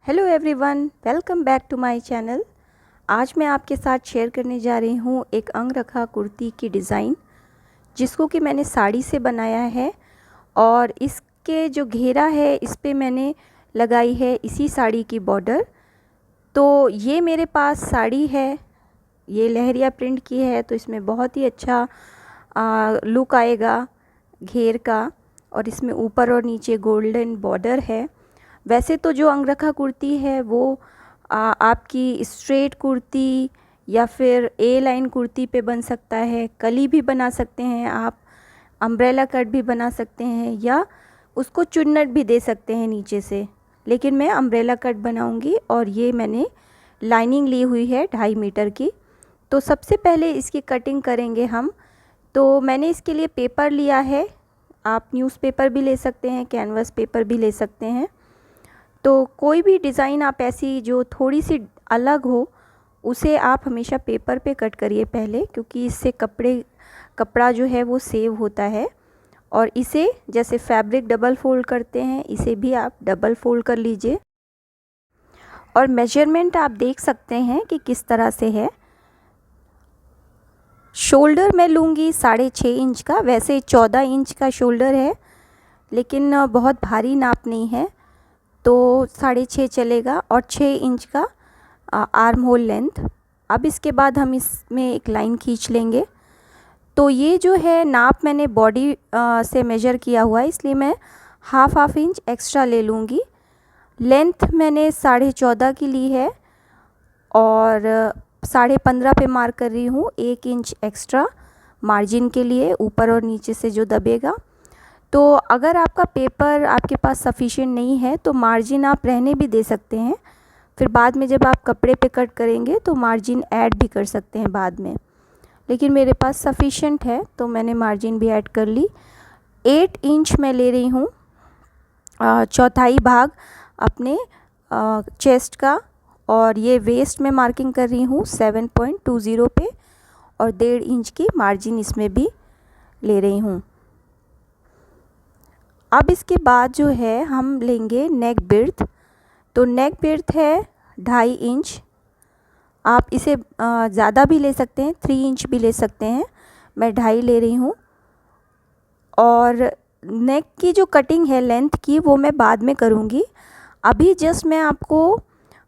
Hello everyone, welcome back to my channel. आज मैं आपके साथ शेयर करने जा रही हूँ एक अंगरखा कुर्ती की डिज़ाइन, जिसको कि मैंने साड़ी से बनाया है। और इसके जो घेरा है इस पे मैंने लगाई है इसी साड़ी की बॉर्डर। तो ये मेरे पास साड़ी है, ये लहरिया प्रिंट की है, तो इसमें बहुत ही अच्छा लुक आएगा घेर का। और इसमें ऊपर और नीचे गोल्डन बॉर्डर है। वैसे तो जो अंगरखा कुर्ती है वो आपकी स्ट्रेट कुर्ती या फिर ए लाइन कुर्ती पे बन सकता है, कली भी बना सकते हैं आप, अम्ब्रेला कट भी बना सकते हैं, या उसको चुन्नट भी दे सकते हैं नीचे से। लेकिन मैं अम्ब्रेला कट बनाऊंगी। और ये मैंने लाइनिंग ली हुई है 2.5 मीटर की। तो सबसे पहले इसकी कटिंग करेंगे हम। तो मैंने इसके लिए पेपर लिया है, आप न्यूज़पेपर भी ले सकते हैं, कैनवस पेपर भी ले सकते हैं। तो कोई भी डिज़ाइन आप ऐसी जो थोड़ी सी अलग हो उसे आप हमेशा पेपर पे कट करिए पहले, क्योंकि इससे कपड़ा जो है वो सेव होता है। और इसे जैसे फैब्रिक डबल फोल्ड करते हैं, इसे भी आप डबल फोल्ड कर लीजिए। और मेजरमेंट आप देख सकते हैं कि किस तरह से है। शोल्डर मैं लूँगी 6.5 इंच का। वैसे 14 इंच का शोल्डर है, लेकिन बहुत भारी नाप नहीं है, तो 6.5 चलेगा। और 6 इंच का आर्म होल लेंथ। अब इसके बाद हम इसमें एक लाइन खींच लेंगे। तो ये जो है नाप मैंने बॉडी से मेजर किया हुआ है, इसलिए मैं हाफ इंच एक्स्ट्रा ले लूँगी। लेंथ मैंने 14.5 की ली है और 15.5 पे मार्क कर रही हूँ, 1 इंच एक्स्ट्रा मार्जिन के लिए, ऊपर और नीचे से जो दबेगा। तो अगर आपका पेपर आपके पास सफिशिएंट नहीं है तो मार्जिन आप रहने भी दे सकते हैं, फिर बाद में जब आप कपड़े पे कट करेंगे तो मार्जिन ऐड भी कर सकते हैं बाद में। लेकिन मेरे पास सफिशिएंट है तो मैंने मार्जिन भी ऐड कर ली। 8 इंच मैं ले रही हूँ, चौथाई भाग अपने चेस्ट का। और ये वेस्ट में मार्किंग कर रही हूँ 7.20 पे, और 1.5 इंच की मार्जिन इसमें भी ले रही हूँ। अब इसके बाद जो है हम लेंगे नेक बिर्थ। तो नेक बिर्थ है 2.5 इंच। आप इसे ज़्यादा भी ले सकते हैं, 3 इंच भी ले सकते हैं, मैं 2.5 ले रही हूँ। और नेक की जो कटिंग है लेंथ की वो मैं बाद में करूँगी। अभी जस्ट मैं आपको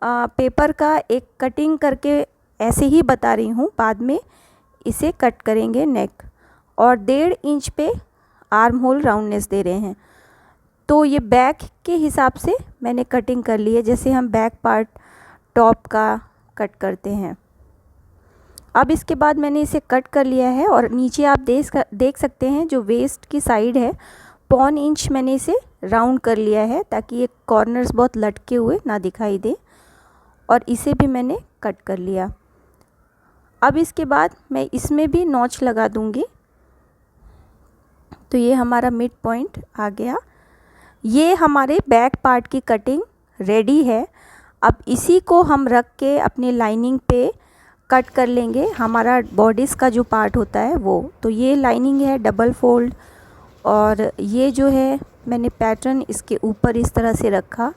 पेपर का एक कटिंग करके ऐसे ही बता रही हूँ, बाद में इसे कट करेंगे नेक। और 1.5 इंच पे आर्म होल राउंडनेस दे रहे हैं। तो ये बैक के हिसाब से मैंने कटिंग कर ली है, जैसे हम बैक पार्ट टॉप का कट करते हैं। अब इसके बाद मैंने इसे कट कर लिया है। और नीचे आप देख सकते हैं जो वेस्ट की साइड है 1.25 इंच मैंने इसे राउंड कर लिया है, ताकि ये कॉर्नर्स बहुत लटके हुए ना दिखाई दे। और इसे भी मैंने कट कर लिया। अब इसके बाद मैं इसमें भी नॉच लगा दूंगी। तो ये हमारा मिड पॉइंट आ गया। ये हमारे बैक पार्ट की कटिंग रेडी है। अब इसी को हम रख के अपने लाइनिंग पे कट कर लेंगे, हमारा बॉडीज़ का जो पार्ट होता है वो। तो ये लाइनिंग है डबल फोल्ड, और ये जो है मैंने पैटर्न इसके ऊपर इस तरह से रखा।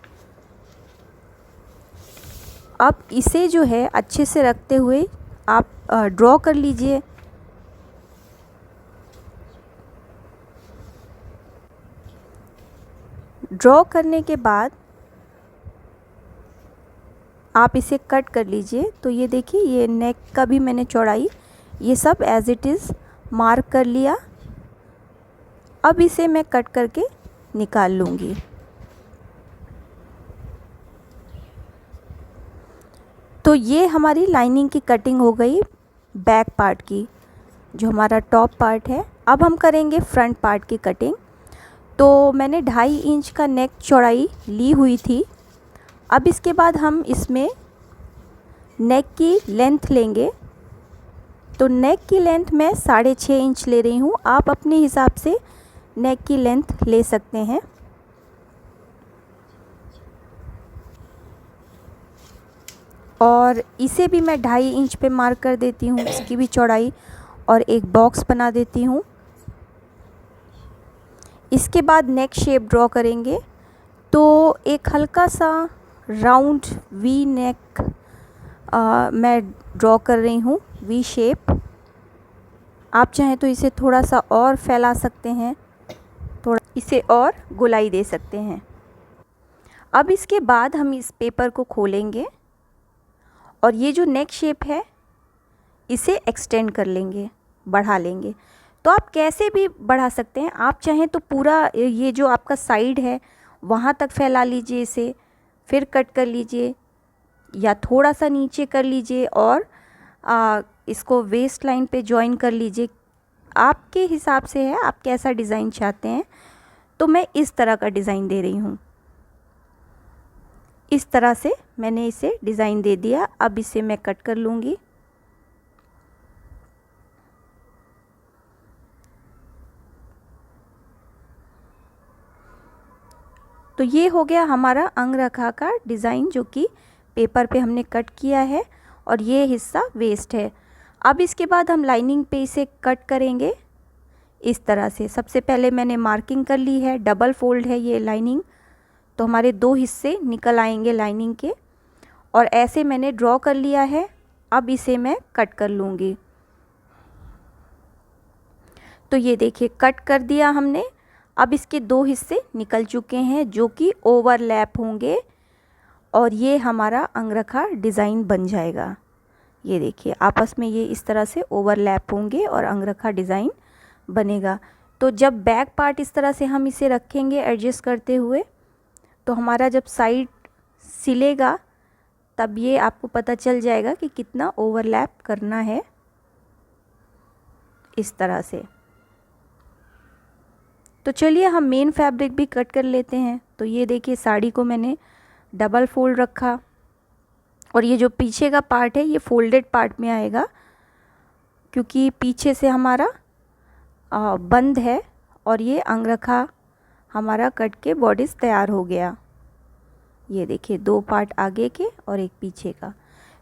अब इसे जो है अच्छे से रखते हुए आप ड्रॉ कर लीजिए। ड्रॉ करने के बाद आप इसे कट कर लीजिए। तो ये देखिए, ये नेक का भी मैंने चौड़ाई ये सब एज इट इज़ मार्क कर लिया। अब इसे मैं कट करके निकाल लूँगी। तो ये हमारी लाइनिंग की कटिंग हो गई बैक पार्ट की, जो हमारा टॉप पार्ट है। अब हम करेंगे फ्रंट पार्ट की कटिंग। तो मैंने 2.5 इंच का नेक चौड़ाई ली हुई थी। अब इसके बाद हम इसमें नेक की लेंथ लेंगे। तो नेक की लेंथ मैं 6.5 इंच ले रही हूँ, आप अपने हिसाब से नेक की लेंथ ले सकते हैं। और इसे भी मैं 2.5 इंच पे मार्क कर देती हूँ, इसकी भी चौड़ाई, और एक बॉक्स बना देती हूँ। इसके बाद नेक शेप ड्रॉ करेंगे। तो एक हल्का सा राउंड वी नेक मैं ड्रॉ कर रही हूँ, वी शेप। आप चाहें तो इसे थोड़ा सा और फैला सकते हैं, थोड़ा इसे और गोलाई दे सकते हैं। अब इसके बाद हम इस पेपर को खोलेंगे और ये जो नेक शेप है इसे एक्सटेंड कर लेंगे, बढ़ा लेंगे। तो आप कैसे भी बढ़ा सकते हैं, आप चाहें तो पूरा ये जो आपका साइड है वहाँ तक फैला लीजिए इसे, फिर कट कर लीजिए, या थोड़ा सा नीचे कर लीजिए और इसको वेस्ट लाइन पे जॉइन कर लीजिए। आपके हिसाब से है, आप कैसा डिज़ाइन चाहते हैं। तो मैं इस तरह का डिज़ाइन दे रही हूँ। इस तरह से मैंने इसे डिज़ाइन दे दिया। अब इसे मैं कट कर लूँगी। तो ये हो गया हमारा अंगरखा का डिज़ाइन, जो कि पेपर पे हमने कट किया है, और ये हिस्सा वेस्ट है। अब इसके बाद हम लाइनिंग पे इसे कट करेंगे इस तरह से। सबसे पहले मैंने मार्किंग कर ली है, डबल फोल्ड है ये लाइनिंग, तो हमारे 2 हिस्से निकल आएंगे लाइनिंग के, और ऐसे मैंने ड्रॉ कर लिया है। अब इसे मैं कट कर लूँगी। तो ये देखिए कट कर दिया हमने। अब इसके 2 हिस्से निकल चुके हैं जो कि ओवरलैप होंगे, और ये हमारा अंगरखा डिज़ाइन बन जाएगा। ये देखिए आपस में ये इस तरह से ओवरलैप होंगे और अंगरखा डिज़ाइन बनेगा। तो जब बैक पार्ट इस तरह से हम इसे रखेंगे एडजस्ट करते हुए, तो हमारा जब साइड सिलेगा तब ये आपको पता चल जाएगा कि कितना ओवरलैप करना है, इस तरह से। तो चलिए हम मेन फैब्रिक भी कट कर लेते हैं। तो ये देखिए साड़ी को मैंने डबल फोल्ड रखा, और ये जो पीछे का पार्ट है ये फोल्डेड पार्ट में आएगा, क्योंकि पीछे से हमारा बंद है, और ये अंगरखा हमारा कट के बॉडीज़ तैयार हो गया। ये देखिए 2 पार्ट आगे के और एक पीछे का।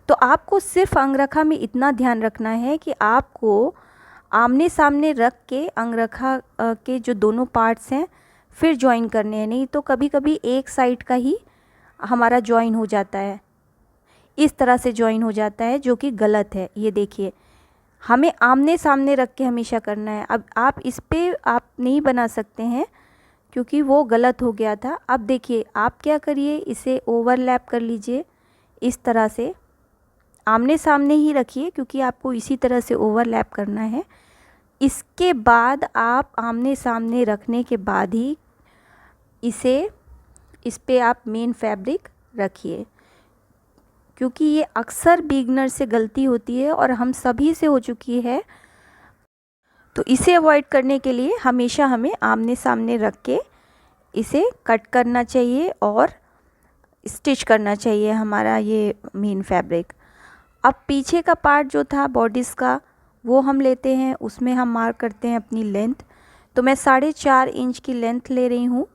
तो आपको सिर्फ अंगरखा में इतना ध्यान रखना है कि आपको आमने सामने रख के अंगरखा के जो दोनों पार्ट्स हैं फिर जॉइन करने हैं, नहीं तो कभी कभी एक साइड का ही हमारा जॉइन हो जाता है, इस तरह से जॉइन हो जाता है, जो कि गलत है। ये देखिए हमें आमने सामने रख के हमेशा करना है। अब आप इस पे आप नहीं बना सकते हैं क्योंकि वो गलत हो गया था। अब देखिए आप क्या करिए, इसे ओवरलैप कर लीजिए इस तरह से, आमने सामने ही रखिए क्योंकि आपको इसी तरह से ओवरलैप करना है। इसके बाद आप आमने सामने रखने के बाद ही इस पे आप मेन फैब्रिक रखिए, क्योंकि ये अक्सर बिगनर से गलती होती है और हम सभी से हो चुकी है। तो इसे अवॉइड करने के लिए हमेशा हमें आमने सामने रख के इसे कट करना चाहिए और स्टिच करना चाहिए हमारा ये मेन फैब्रिक। अब पीछे का पार्ट जो था बॉडीज़ का, वो हम लेते हैं, उसमें हम मार्क करते हैं अपनी लेंथ। तो मैं 4.5 इंच की लेंथ ले रही हूँ,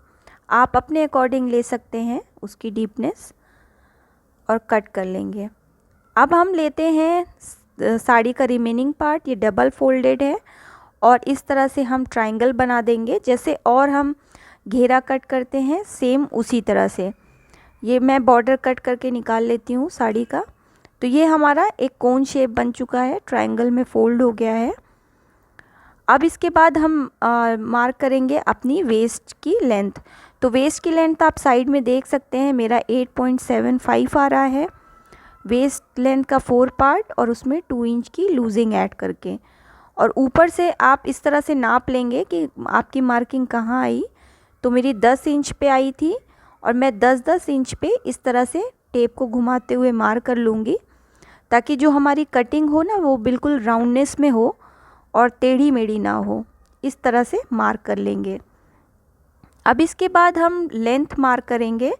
आप अपने अकॉर्डिंग ले सकते हैं उसकी डीपनेस, और कट कर लेंगे। अब हम लेते हैं साड़ी का रिमेनिंग पार्ट, ये डबल फोल्डेड है, और इस तरह से हम ट्रायंगल बना देंगे, जैसे और हम घेरा कट करते हैं सेम उसी तरह से। ये मैं बॉर्डर कट करके निकाल लेती हूँ साड़ी का। तो ये हमारा एक कोन शेप बन चुका है, ट्रायंगल में फोल्ड हो गया है। अब इसके बाद हम मार्क करेंगे अपनी वेस्ट की लेंथ। तो वेस्ट की लेंथ आप साइड में देख सकते हैं, मेरा 8.75 आ रहा है वेस्ट लेंथ का 4 पार्ट, और उसमें 2 इंच की लूजिंग ऐड करके। और ऊपर से आप इस तरह से नाप लेंगे कि आपकी मार्किंग कहाँ आई। तो मेरी 10 इंच पे आई थी, और मैं 10-10 इंच पे इस तरह से टेप को घुमाते हुए मार्क कर लूँगी, ताकि जो हमारी कटिंग हो ना वो बिल्कुल राउंडनेस में हो और टेढ़ी मेढ़ी ना हो। इस तरह से मार्क कर लेंगे। अब इसके बाद हम लेंथ मार्क करेंगे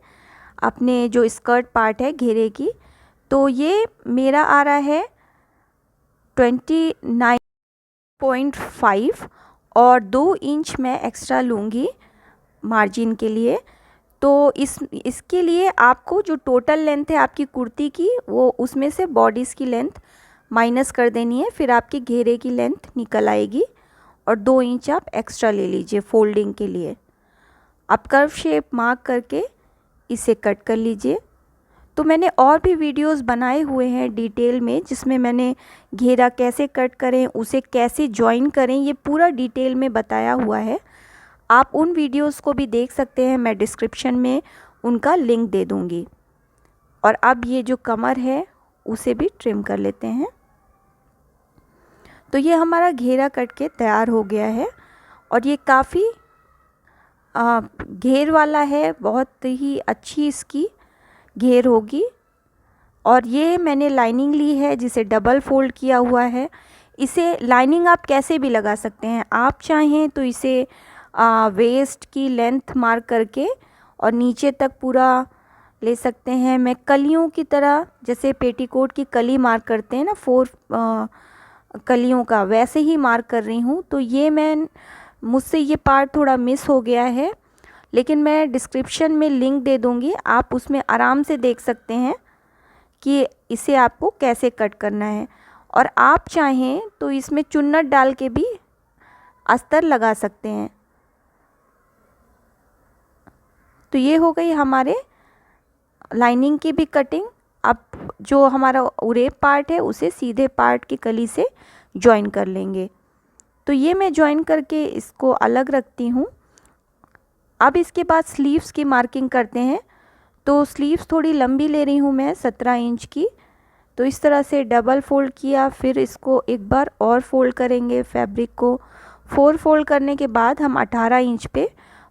अपने जो स्कर्ट पार्ट है घेरे की। तो ये मेरा आ रहा है 29.5, और 2 इंच मैं एक्स्ट्रा लूँगी मार्जिन के लिए। तो इसके लिए आपको जो टोटल लेंथ है आपकी कुर्ती की, वो उसमें से बॉडीज़ की लेंथ माइनस कर देनी है, फिर आपकी घेरे की लेंथ निकल आएगी, और 2 इंच आप एक्स्ट्रा ले लीजिए फोल्डिंग के लिए। अब कर्व शेप मार्क करके इसे कट कर लीजिए। तो मैंने और भी वीडियोस बनाए हुए हैं डिटेल में, जिसमें मैंने घेरा कैसे कट करें, उसे कैसे जॉइन करें, ये पूरा डिटेल में बताया हुआ है। आप उन वीडियोस को भी देख सकते हैं, मैं डिस्क्रिप्शन में उनका लिंक दे दूँगी। और अब ये जो कमर है उसे भी ट्रिम कर लेते हैं। तो ये हमारा घेरा कट के तैयार हो गया है और ये काफ़ी घेर वाला है, बहुत ही अच्छी इसकी घेर होगी। और ये मैंने लाइनिंग ली है जिसे डबल फोल्ड किया हुआ है। इसे लाइनिंग आप कैसे भी लगा सकते हैं, आप चाहें तो इसे वेस्ट की लेंथ मार्क करके और नीचे तक पूरा ले सकते हैं। मैं कलियों की तरह, जैसे पेटीकोट की कली मार्क करते हैं ना 4 कलियों का, वैसे ही मार्क कर रही हूँ। तो ये मुझसे ये पार्ट थोड़ा मिस हो गया है, लेकिन मैं डिस्क्रिप्शन में लिंक दे दूँगी, आप उसमें आराम से देख सकते हैं कि इसे आपको कैसे कट करना है। और आप चाहें तो इसमें चुन्नट डाल के भी अस्तर लगा सकते हैं। तो ये हो गई हमारे लाइनिंग की भी कटिंग। अब जो हमारा उरेप पार्ट है उसे सीधे पार्ट की कली से जॉइन कर लेंगे। तो ये मैं जॉइन करके इसको अलग रखती हूँ। अब इसके बाद स्लीव्स की मार्किंग करते हैं। तो स्लीव्स थोड़ी लंबी ले रही हूँ मैं, 17 इंच की। तो इस तरह से डबल फोल्ड किया, फिर इसको एक बार और फोल्ड करेंगे फैब्रिक को। 4 फोल्ड करने के बाद हम 18 इंच पे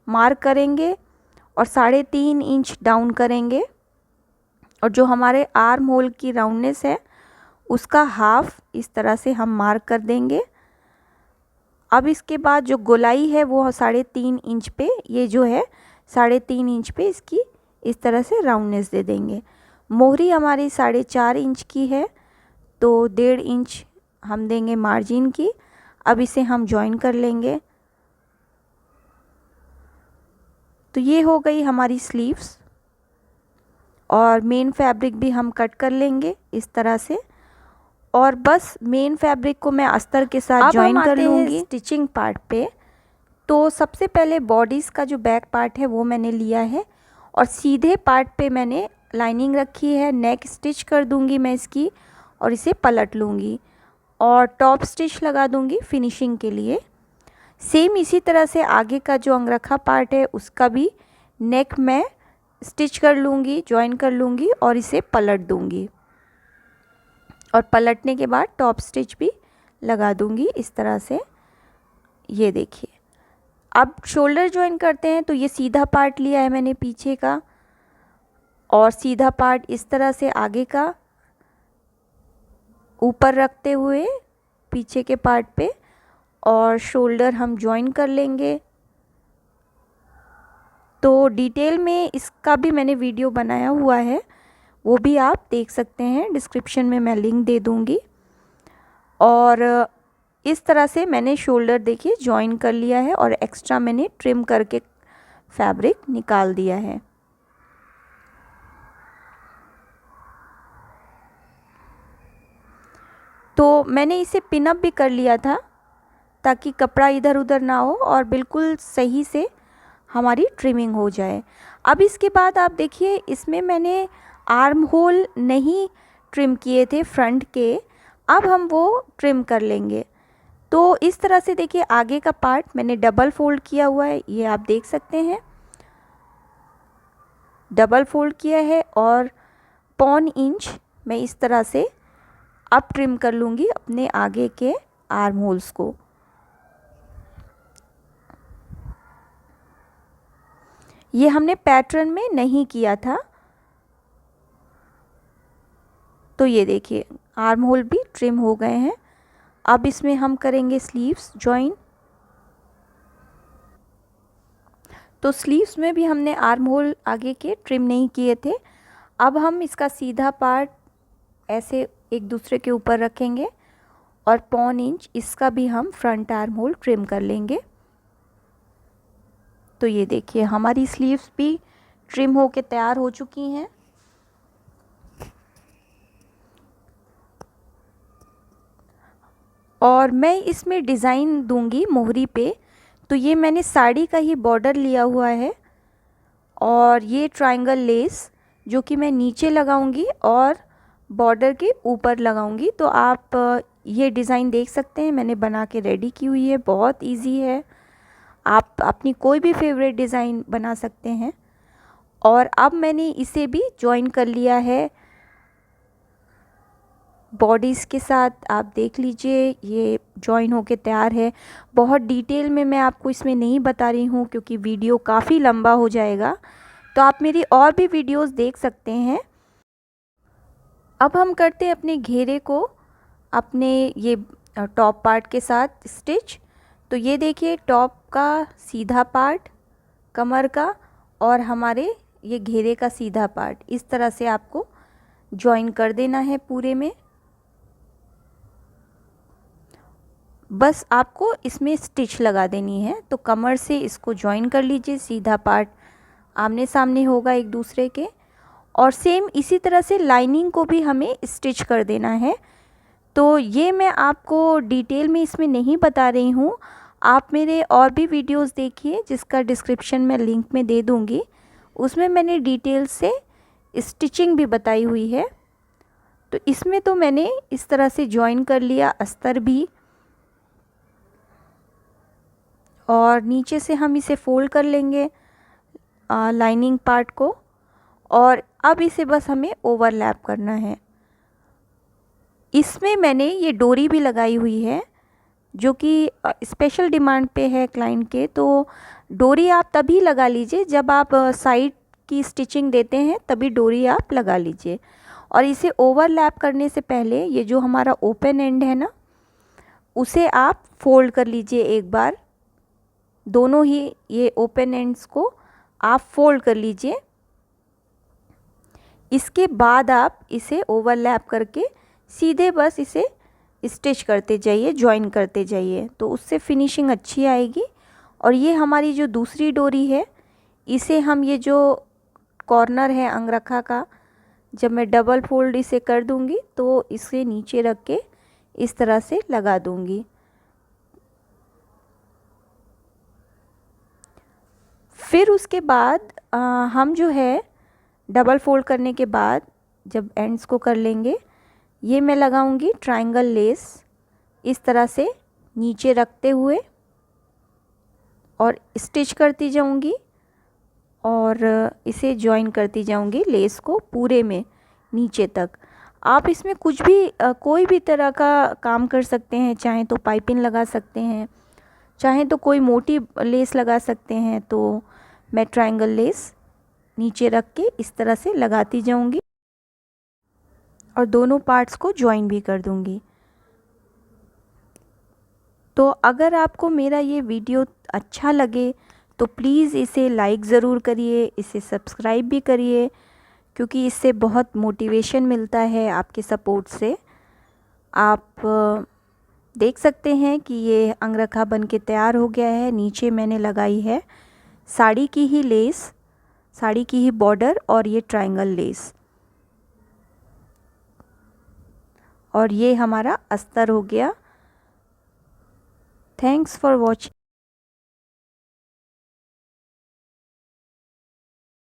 मार्क करेंगे और 3.5 इंच डाउन करेंगे। और जो हमारे आर्म होल की राउंडनेस है उसका हाफ इस तरह से हम मार्क कर देंगे। अब इसके बाद जो गोलाई है वो 3.5 इंच पे, ये जो है 3.5 इंच पे इसकी इस तरह से राउंडनेस दे देंगे। मोहरी हमारी 4.5 इंच की है, तो 1.5 इंच हम देंगे मार्जिन की। अब इसे हम जॉइन कर लेंगे। तो ये हो गई हमारी स्लीव्स। और मेन फैब्रिक भी हम कट कर लेंगे इस तरह से। और बस मेन फैब्रिक को मैं अस्तर के साथ जॉइन कर लूँगी। स्टिचिंग पार्ट पे तो सबसे पहले बॉडीज़ का जो बैक पार्ट है वो मैंने लिया है और सीधे पार्ट पे मैंने लाइनिंग रखी है। नेक स्टिच कर दूंगी मैं इसकी और इसे पलट लूँगी और टॉप स्टिच लगा दूंगी फिनिशिंग के लिए। सेम इसी तरह से आगे का जो अंगरखा पार्ट है उसका भी नेक मैं स्टिच कर लूँगी, जॉइन कर लूँगी और इसे पलट दूँगी। और पलटने के बाद टॉप स्टिच भी लगा दूँगी इस तरह से। ये देखिए, अब शोल्डर जॉइन करते हैं। तो ये सीधा पार्ट लिया है मैंने पीछे का और सीधा पार्ट इस तरह से आगे का ऊपर रखते हुए पीछे के पार्ट पे और शोल्डर हम जॉइन कर लेंगे। तो डिटेल में इसका भी मैंने वीडियो बनाया हुआ है, वो भी आप देख सकते हैं, डिस्क्रिप्शन में मैं लिंक दे दूँगी। और इस तरह से मैंने शोल्डर देखिए जॉइन कर लिया है और एक्स्ट्रा मैंने ट्रिम करके फैब्रिक निकाल दिया है। तो मैंने इसे पिन अप भी कर लिया था ताकि कपड़ा इधर उधर ना हो और बिल्कुल सही से हमारी ट्रिमिंग हो जाए। अब इसके बाद आप देखिए, इसमें मैंने आर्म होल नहीं ट्रिम किए थे फ्रंट के, अब हम वो ट्रिम कर लेंगे। तो इस तरह से देखिए, आगे का पार्ट मैंने डबल फोल्ड किया हुआ है, ये आप देख सकते हैं, डबल फोल्ड किया है और 1.25 इंच मैं इस तरह से अब ट्रिम कर लूँगी अपने आगे के आर्म होल्स को। ये हमने पैटर्न में नहीं किया था। तो ये देखिए, आर्म होल भी ट्रिम हो गए हैं। अब इसमें हम करेंगे स्लीव्स जॉइन। तो स्लीव्स में भी हमने आर्म होल आगे के ट्रिम नहीं किए थे। अब हम इसका सीधा पार्ट ऐसे एक दूसरे के ऊपर रखेंगे और 1.25 इंच इसका भी हम फ्रंट आर्म होल ट्रिम कर लेंगे। तो ये देखिए, हमारी स्लीव्स भी ट्रिम होके तैयार हो चुकी हैं। और मैं इसमें डिज़ाइन दूंगी मोहरी पे। तो ये मैंने साड़ी का ही बॉर्डर लिया हुआ है और ये ट्रायंगल लेस जो कि मैं नीचे लगाऊंगी और बॉर्डर के ऊपर लगाऊंगी। तो आप ये डिज़ाइन देख सकते हैं, मैंने बना के रेडी की हुई है। बहुत इजी है, आप अपनी कोई भी फेवरेट डिज़ाइन बना सकते हैं। और अब मैंने इसे भी जॉइन कर लिया है बॉडीज़ के साथ। आप देख लीजिए ये जॉइन होके तैयार है। बहुत डिटेल में मैं आपको इसमें नहीं बता रही हूँ क्योंकि वीडियो काफ़ी लंबा हो जाएगा, तो आप मेरी और भी वीडियोस देख सकते हैं। अब हम करते हैं अपने घेरे को अपने ये टॉप पार्ट के साथ स्टिच। तो ये देखिए टॉप का सीधा पार्ट कमर का और हमारे ये घेरे का सीधा पार्ट, इस तरह से आपको जॉइन कर देना है पूरे में। बस आपको इसमें स्टिच लगा देनी है। तो कमर से इसको जॉइन कर लीजिए, सीधा पार्ट आमने सामने होगा एक दूसरे के। और सेम इसी तरह से लाइनिंग को भी हमें स्टिच कर देना है। तो ये मैं आपको डिटेल में इसमें नहीं बता रही हूँ, आप मेरे और भी वीडियोस देखिए जिसका डिस्क्रिप्शन में लिंक में दे दूँगी। उसमें मैंने डिटेल से स्टिचिंग भी बताई हुई है। तो इसमें तो मैंने इस तरह से जॉइन कर लिया अस्तर भी, और नीचे से हम इसे फोल्ड कर लेंगे लाइनिंग पार्ट को। और अब इसे बस हमें ओवरलैप करना है। इसमें मैंने ये डोरी भी लगाई हुई है जो कि स्पेशल डिमांड पे है क्लाइंट के। तो डोरी आप तभी लगा लीजिए जब आप साइड की स्टिचिंग देते हैं, तभी डोरी आप लगा लीजिए। और इसे ओवरलैप करने से पहले ये जो हमारा ओपन एंड है ना, उसे आप फोल्ड कर लीजिए एक बार। दोनों ही ये ओपन एंड्स को आप फोल्ड कर लीजिए। इसके बाद आप इसे ओवरलैप करके सीधे बस इसे स्टिच करते जाइए, जॉइन करते जाइए, तो उससे फिनिशिंग अच्छी आएगी। और ये हमारी जो दूसरी डोरी है, इसे हम ये जो कॉर्नर है अंगरखा का, जब मैं डबल फोल्ड इसे कर दूंगी तो इसे नीचे रख के इस तरह से लगा दूंगी। फिर उसके बाद हम जो है डबल फोल्ड करने के बाद जब एंड्स को कर लेंगे, ये मैं लगाऊंगी ट्रायंगल लेस इस तरह से नीचे रखते हुए और स्टिच करती जाऊंगी और इसे जॉइन करती जाऊंगी लेस को पूरे में नीचे तक। आप इसमें कुछ भी कोई भी तरह का काम कर सकते हैं, चाहे तो पाइपिंग लगा सकते हैं, चाहे तो कोई मोटी लेस लगा सकते हैं। तो मैं ट्रायंगल लेस नीचे रख के इस तरह से लगाती जाऊंगी और दोनों पार्ट्स को जॉइन भी कर दूंगी। तो अगर आपको मेरा ये वीडियो अच्छा लगे तो प्लीज़ इसे लाइक ज़रूर करिए, इसे सब्सक्राइब भी करिए, क्योंकि इससे बहुत मोटिवेशन मिलता है आपके सपोर्ट से। आप देख सकते हैं कि ये अंगरखा बन के तैयार हो गया है। नीचे मैंने लगाई है साड़ी की ही लेस, साड़ी की ही बॉर्डर और ये ट्रायंगल लेस, और ये हमारा अस्तर हो गया। Thanks for watching.